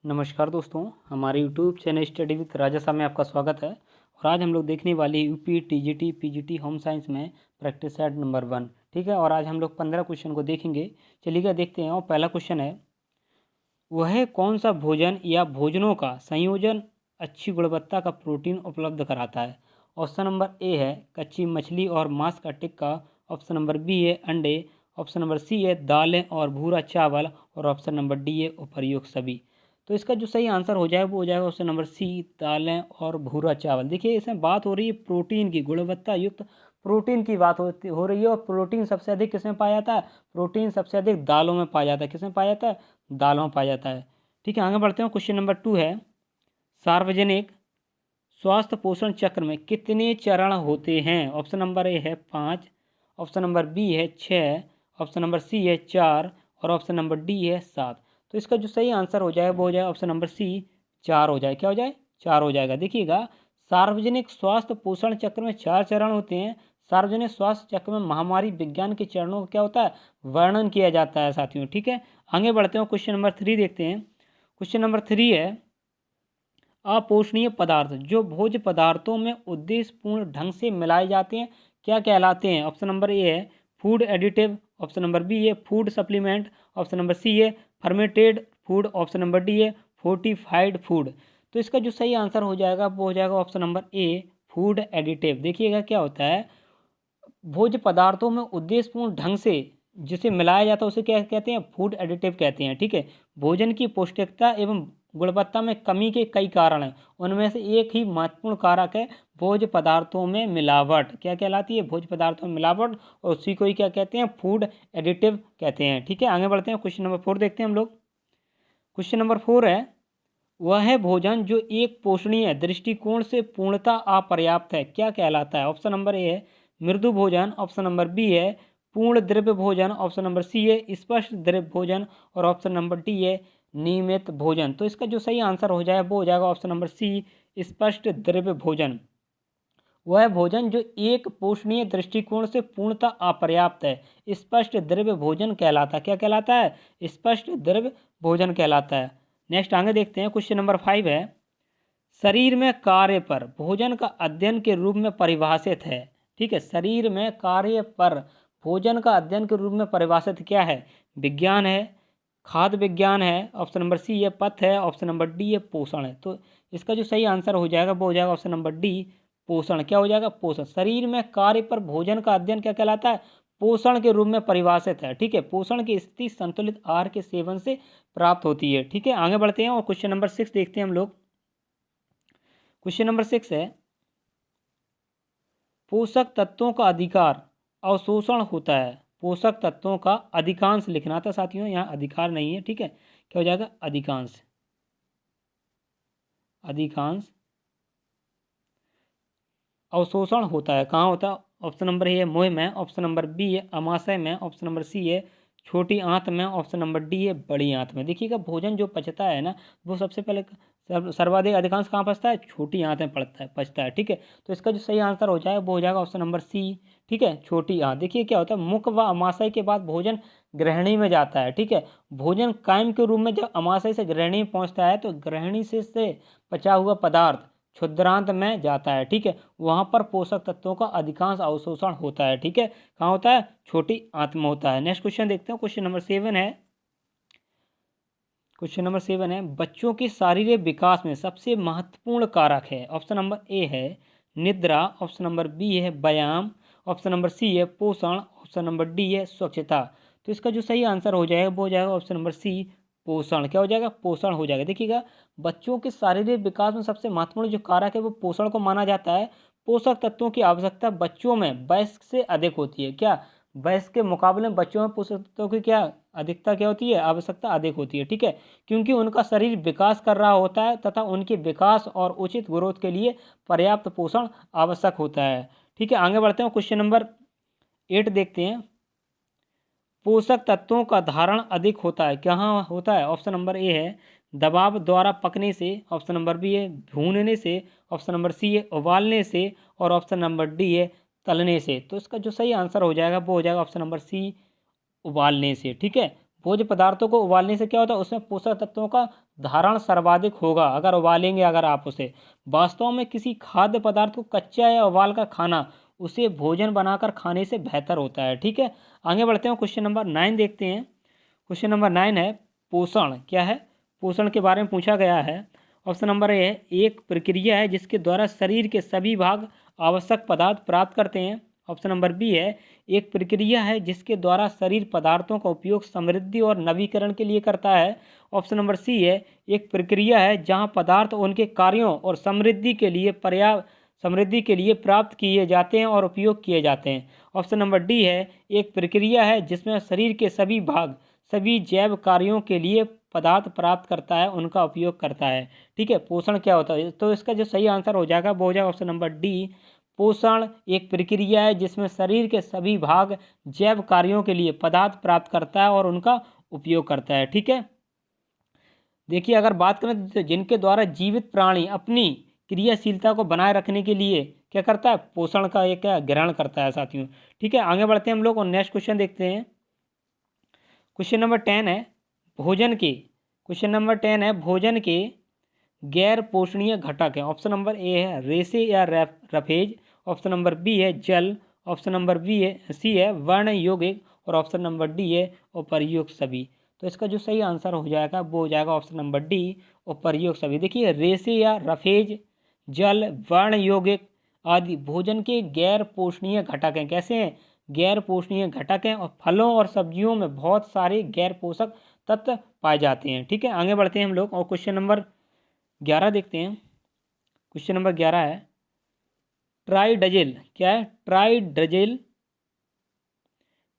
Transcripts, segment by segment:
नमस्कार दोस्तों, हमारे यूट्यूब चैनल स्टडी विद राजा साहब में आपका स्वागत है। और आज हम लोग देखने वाले UP TGT PGT home science में प्रैक्टिस सेट नंबर 1। ठीक है, और आज हम लोग 15 क्वेश्चन को देखेंगे। चलिएगा देखते हैं। और पहला क्वेश्चन है, वह कौन सा भोजन या भोजनों का संयोजन अच्छी गुणवत्ता का प्रोटीन उपलब्ध कराता है। ऑप्शन नंबर ए है कच्ची मछली और मांस का टिक्का। ऑप्शन नंबर बी है अंडे। ऑप्शन नंबर सी है दालें और भूरा चावल। और ऑप्शन नंबर डी है उपर्युक्त सभी। तो इसका जो सही आंसर हो जाए वो हो जाएगा ऑप्शन नंबर सी, दालें और भूरा चावल। देखिए, इसमें बात हो रही है प्रोटीन की, गुणवत्ता युक्त प्रोटीन की बात हो रही है। और प्रोटीन सबसे अधिक किसमें पाया जाता है? प्रोटीन सबसे अधिक दालों में पाया जाता है। किसमें पाया जाता है? दालों में पाया जाता है। ठीक है, आगे बढ़ते हैं। क्वेश्चन नंबर 2 है, सार्वजनिक स्वास्थ्य पोषण चक्र में कितने चरण होते हैं। ऑप्शन नंबर ए है 5। ऑप्शन नंबर बी है 6। ऑप्शन नंबर सी है 4। और ऑप्शन नंबर डी है 7। तो इसका जो सही आंसर हो जाए वो हो जाए ऑप्शन नंबर सी, 4 हो जाए। क्या हो जाए? 4 हो जाएगा। देखिएगा, सार्वजनिक स्वास्थ्य पोषण चक्र में 4 चरण होते हैं। सार्वजनिक स्वास्थ्य चक्र में महामारी विज्ञान के चरणों का क्या होता है? वर्णन किया जाता है साथियों। ठीक है, आगे बढ़ते हैं। क्वेश्चन नंबर 3 देखते हैं। क्वेश्चन नंबर 3 है, अपोषणीय पदार्थ जो भोज्य पदार्थों में उद्देश्यपूर्ण ढंग से मिलाए जाते हैं क्या कहलाते हैं। ऑप्शन नंबर ए है food additive. Option number B है food supplement. Option number C है fermented food. Option number D है फोर्टिफाइड फूड। तो इसका जो सही आंसर हो जाएगा वो हो जाएगा ऑप्शन नंबर ए, फूड एडिटिव। देखिएगा क्या होता है, भोज्य पदार्थों में उद्देश्यपूर्ण ढंग से जिसे मिलाया जाता है उसे क्या कहते हैं? फूड एडिटिव कहते हैं। ठीक है, भोजन की पौष्टिकता एवं गुणवत्ता में कमी के कई कारण हैं। उनमें से एक ही महत्वपूर्ण कारक है भोज्य पदार्थों में मिलावट। क्या कहलाती है? भोज्य पदार्थों में मिलावट। और उसी को ही क्या कहते हैं? फूड एडिटिव कहते हैं। ठीक है, आगे बढ़ते हैं। क्वेश्चन नंबर 4 देखते हैं हम लोग। क्वेश्चन नंबर 4 है, वह है भोजन जो एक पोषणीय दृष्टिकोण से पूर्णतः अपर्याप्त है क्या कहलाता है। ऑप्शन नंबर ए है मृदु भोजन। ऑप्शन नंबर बी है पूर्ण द्रव्य भोजन। ऑप्शन नंबर सी है स्पष्ट द्रव्य भोजन। और ऑप्शन नंबर डी है नियमित भोजन। तो इसका जो सही आंसर हो जाए वो हो जाएगा ऑप्शन नंबर सी, स्पष्ट द्रव्य भोजन। वह भोजन जो एक पोषणीय दृष्टिकोण से पूर्णतः अपर्याप्त है स्पष्ट द्रव्य भोजन कहलाता है। क्या कहलाता है? स्पष्ट द्रव्य भोजन कहलाता है। नेक्स्ट आगे देखते हैं। क्वेश्चन नंबर 5 है, शरीर में कार्य पर भोजन का अध्ययन के रूप में परिभाषित है। ठीक है, शरीर में कार्य पर भोजन का अध्ययन के रूप में परिभाषित क्या है? विज्ञान है, खाद्य विज्ञान है। ऑप्शन नंबर सी है पथ है। ऑप्शन नंबर डी है पोषण है। तो इसका जो सही आंसर हो जाएगा वो हो जाएगा ऑप्शन नंबर डी, पोषण। क्या हो जाएगा? पोषण। शरीर में कार्य पर भोजन का अध्ययन क्या कहलाता है? पोषण के रूप में परिभाषित है। ठीक है, पोषण की स्थिति संतुलित आहार के सेवन से प्राप्त होती है। ठीक है, आगे बढ़ते हैं और क्वेश्चन नंबर 6 देखते हैं हम लोग। क्वेश्चन नंबर 6 है, पोषक तत्वों का अधिकार अवशोषण होता है। पोषक तत्वों का अधिकांश लिखना था साथियों, यहाँ अधिकार नहीं है। ठीक है, क्या हो जाएगा? अधिकांश। अधिकांश अवशोषण होता है। कहाँ होता है? ऑप्शन नंबर ए है मुंह में। ऑप्शन नंबर बी है अमाशय में। ऑप्शन नंबर सी है छोटी आंत में। ऑप्शन नंबर डी है बड़ी आंत में। देखिएगा, भोजन जो पचता है ना, वो सबसे पहले सर्वाधिक अधिकांश कहाँ पचता है? छोटी आंत में पचता है। ठीक है, तो इसका जो सही आंसर हो जाए वो हो जाएगा ऑप्शन नंबर सी। ठीक है, छोटी आंत। देखिए क्या होता है, मुख व अमाशय के बाद भोजन ग्रहणी में जाता है। ठीक है, भोजन कायम के रूप में जब अमाशय से ग्रहणी में पहुँचता है तो ग्रहणी से पचा हुआ पदार्थ क्षुद्रांत में जाता है। ठीक है, वहाँ पर पोषक तत्वों का अधिकांश अवशोषण होता है। ठीक है, कहाँ होता है? छोटी आंत में होता है। नेक्स्ट क्वेश्चन देखते हैं। क्वेश्चन नंबर 7 है, क्वेश्चन नंबर 7 है, बच्चों के शारीरिक विकास में सबसे महत्वपूर्ण कारक है। ऑप्शन नंबर ए है निद्रा। ऑप्शन नंबर बी है व्यायाम। ऑप्शन नंबर सी है पोषण। ऑप्शन नंबर डी है स्वच्छता। तो इसका जो सही आंसर हो जाएगा वो हो जाएगा ऑप्शन नंबर सी, पोषण। क्या हो जाएगा? पोषण हो जाएगा। देखिएगा, बच्चों के शारीरिक विकास में सबसे महत्वपूर्ण जो कारक है वो पोषण को माना जाता है। पोषक तत्वों की आवश्यकता बच्चों में वयस्क से अधिक होती है। क्या? वयस्क के मुकाबले में बच्चों में पोषक तत्वों की क्या अधिकता क्या होती है? आवश्यकता अधिक होती है। ठीक है, क्योंकि उनका शरीर विकास कर रहा होता है तथा उनके विकास और उचित ग्रोथ के लिए पर्याप्त पोषण आवश्यक होता है। ठीक है, आगे बढ़ते हैं। क्वेश्चन नंबर 8 देखते हैं। पोषक तत्वों का धारण अधिक होता है, कहाँ होता है? ऑप्शन नंबर ए है दबाव द्वारा पकने से। ऑप्शन नंबर बी है भूनने से। ऑप्शन नंबर सी है उबालने से। और ऑप्शन नंबर डी है तलने से। तो इसका जो सही आंसर हो जाएगा वो हो जाएगा ऑप्शन नंबर सी, उबालने से। ठीक है, भोज्य पदार्थों को उबालने से क्या होता है, उसमें पोषक तत्वों का धारण सर्वाधिक होगा अगर उबालेंगे अगर आप उसे। वास्तव में किसी खाद्य पदार्थ को कच्चा या उबाल कर खाना उसे भोजन बनाकर खाने से बेहतर होता है। ठीक है, आगे बढ़ते हैं, क्वेश्चन नंबर 9 देखते हैं। क्वेश्चन नंबर 9 है पोषण क्या है। पोषण के बारे में पूछा गया है। ऑप्शन नंबर ए है एक प्रक्रिया है जिसके द्वारा शरीर के सभी भाग आवश्यक पदार्थ प्राप्त करते हैं। ऑप्शन नंबर बी है एक प्रक्रिया है जिसके द्वारा शरीर पदार्थों का उपयोग समृद्धि और नवीकरण के लिए करता है। ऑप्शन नंबर सी है एक प्रक्रिया है जहां पदार्थ उनके कार्यों और समृद्धि के लिए प्राप्त किए जाते हैं और उपयोग किए जाते हैं। ऑप्शन नंबर डी है एक प्रक्रिया है जिसमें शरीर के सभी भाग सभी जैव कार्यों के लिए पदार्थ प्राप्त करता है उनका उपयोग करता है। ठीक है, पोषण क्या होता है, तो इसका जो सही आंसर हो जाएगा वो हो जाएगा ऑप्शन नंबर डी। पोषण एक प्रक्रिया है जिसमें शरीर के सभी भाग जैव कार्यों के लिए पदार्थ प्राप्त करता है और उनका उपयोग करता है। ठीक है, देखिए अगर बात करें तो जिनके द्वारा जीवित प्राणी अपनी क्रियाशीलता को बनाए रखने के लिए क्या करता है, पोषण का एक ग्रहण करता है साथियों। ठीक है, आगे बढ़ते हैं हम लोग और नेक्स्ट क्वेश्चन देखते हैं। क्वेश्चन नंबर 10 है भोजन के क्वेश्चन नंबर 10 है भोजन के गैर पोषणीय घटक है। ऑप्शन नंबर ए है रेसे या रफेज। ऑप्शन नंबर बी है जल। ऑप्शन नंबर सी है वर्ण यौगिक और ऑप्शन नंबर डी है उपर्युक्त सभी। तो इसका जो सही आंसर हो जाएगा वो हो जाएगा ऑप्शन नंबर डी उपर्युक्त सभी। देखिए रेसे या रफेज, जल, वर्ण यौगिक आदि भोजन के गैर पोषणीय घटक हैं। कैसे हैं, गैर पोषणीय घटक हैं और फलों और सब्जियों में बहुत सारे गैर पोषक तत्व पाए जाते हैं। ठीक है, आगे बढ़ते हैं हम लोग और क्वेश्चन नंबर 11 देखते हैं। क्वेश्चन नंबर 11 है ट्राइडजिल क्या है,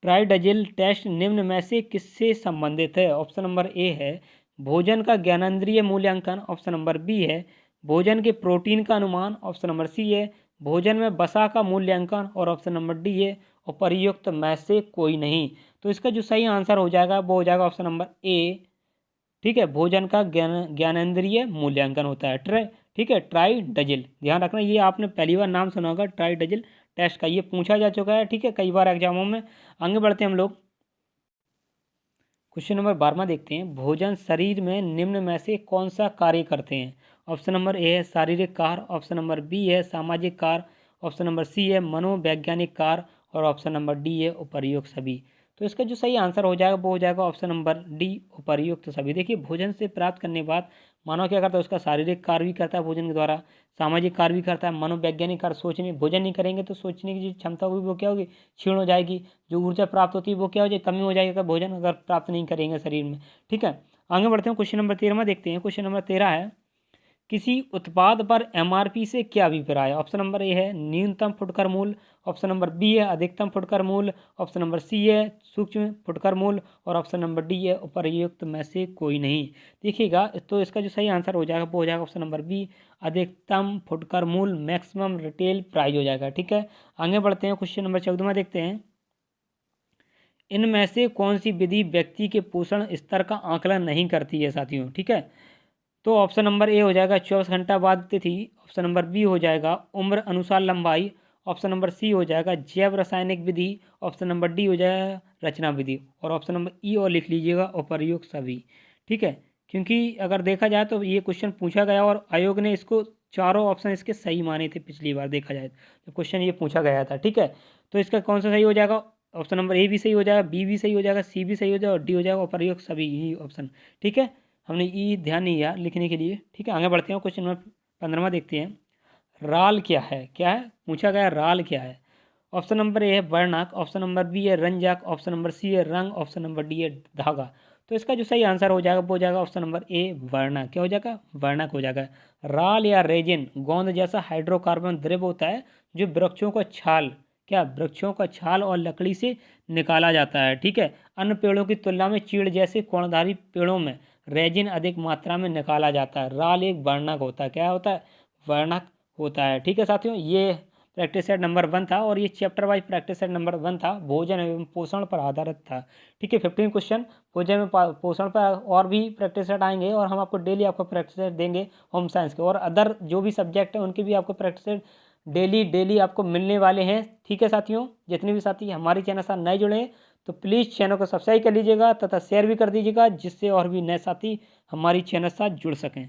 ट्राइडजिल टेस्ट निम्न में से किससे संबंधित है। ऑप्शन नंबर ए है भोजन का ज्ञानेंद्रिय मूल्यांकन। ऑप्शन नंबर बी है भोजन के प्रोटीन का अनुमान। ऑप्शन नंबर सी है भोजन में वसा का मूल्यांकन और ऑप्शन नंबर डी है उपर्युक्त में से कोई नहीं। तो इसका जो सही आंसर हो जाएगा वो हो जाएगा ऑप्शन नंबर ए। ठीक है, भोजन का ज्ञानेंद्रिय मूल्यांकन होता है ठीक है, ट्राइडजिल। ध्यान रखना ये आपने पहली बार नाम सुना होगा ट्राइडजिल टेस्ट का, ये पूछा जा चुका है। ठीक है, कई बार एग्जामों में। आगे बढ़ते हैं हम लोग क्वेश्चन नंबर 12 देखते हैं भोजन शरीर में निम्न में से कौन सा कार्य करते हैं। ऑप्शन नंबर ए है शारीरिक कार्य। ऑप्शन नंबर बी है सामाजिक कार्य। ऑप्शन नंबर सी है मनोवैज्ञानिक कार्य और ऑप्शन नंबर डी है उपर्युक्त सभी। तो इसका जो सही आंसर हो जाएगा वो हो जाएगा ऑप्शन नंबर डी उपर्युक्त सभी। देखिए भोजन से प्राप्त करने के बाद मानव क्या करता है, उसका शारीरिक कार्य भी करता है भोजन के द्वारा, सामाजिक कार्य भी करता है, मनोवैज्ञानिक कार्य सोचने, भोजन नहीं करेंगे तो सोचने की जो क्षमता होगी वो क्या होगी, क्षीण हो जाएगी। जो ऊर्जा प्राप्त होती है वो क्या हो जाएगी, कमी हो जाएगी अगर भोजन अगर प्राप्त नहीं करेंगे शरीर में। ठीक है, आगे बढ़ते हैं क्वेश्चन नंबर 13 देखते हैं। क्वेश्चन नंबर 13 है किसी उत्पाद पर एमआरपी से क्या अभिप्राय है। ऑप्शन नंबर ए है न्यूनतम फुटकर मूल्य। ऑप्शन नंबर बी है अधिकतम फुटकर मूल्य। ऑप्शन नंबर सी है सूक्ष्म फुटकर मूल्य और ऑप्शन नंबर डी है उपर्युक्त में से कोई नहीं। देखिएगा तो इसका जो सही आंसर हो जाएगा वो हो जाएगा ऑप्शन नंबर बी अधिकतम फुटकर मूल्य, मैक्सिमम रिटेल प्राइस हो जाएगा। ठीक है, आगे बढ़ते हैं क्वेश्चन नंबर 14 देखते हैं इनमें से कौन सी विधि व्यक्ति के पोषण स्तर का आकलन नहीं करती है साथियों। ठीक है, तो ऑप्शन नंबर ए हो जाएगा 24 घंटा बाद तिथि। ऑप्शन नंबर बी हो जाएगा उम्र अनुसार लंबाई। ऑप्शन नंबर सी हो जाएगा जैव रासायनिक विधि। ऑप्शन नंबर डी हो जाएगा रचना विधि और ऑप्शन नंबर ई और लिख लीजिएगा उपर्युक्त सभी। ठीक है, क्योंकि अगर देखा जाए तो ये क्वेश्चन पूछा गया और आयोग ने इसको चारों ऑप्शन इसके सही माने थे पिछली बार देखा जाए तो क्वेश्चन ये पूछा गया था। ठीक है, तो इसका कौन सा सही हो जाएगा, ऑप्शन नंबर ए भी सही हो जाएगा, बी भी सही हो जाएगा, सी भी सही हो जाएगा और डी हो जाएगा उपर्युक्त सभी ही ऑप्शन। ठीक है, हमने ई ध्यान नहीं दिया लिखने के लिए। ठीक है, आगे बढ़ते हैं क्वेश्चन नंबर 15 देखते हैं राल क्या है। क्या है पूछा गया, राल क्या है। ऑप्शन नंबर ए है वर्णक। ऑप्शन नंबर बी है रंजक। ऑप्शन नंबर सी है रंग। ऑप्शन नंबर डी है धागा। तो इसका जो सही आंसर हो जाएगा वो हो जाएगा ऑप्शन नंबर ए वर्णक। क्या हो जाएगा, वर्णक हो जाएगा। राल या रेजिन गोंद जैसा हाइड्रोकार्बन द्रव होता है जो वृक्षों का छाल और लकड़ी से निकाला जाता है। ठीक है, अन्य पेड़ों की तुलना में चीड़ जैसे कोणधारी पेड़ों में रेजिन अधिक मात्रा में निकाला जाता है। राल एक वर्णक होता है। क्या होता है, वर्णक होता है। ठीक है साथियों, ये प्रैक्टिस सेट नंबर 1 था और ये chapter wise practice set number 1 था, भोजन एवं पोषण पर आधारित था। ठीक है, 15 क्वेश्चन भोजन एवं पोषण पर और भी प्रैक्टिस सेट आएंगे और हम आपको डेली आपको प्रैक्टिस सेट देंगे होम साइंस के, और अदर जो भी सब्जेक्ट है उनके भी आपको प्रैक्टिस सेट डेली आपको मिलने वाले हैं। ठीक है साथियों, जितने भी साथी हमारे चैनल से नए जुड़े हैं तो प्लीज़ चैनल को सब्सक्राइब कर लीजिएगा तथा शेयर भी कर दीजिएगा, जिससे और भी नए साथी हमारी चैनल के साथ जुड़ सकें।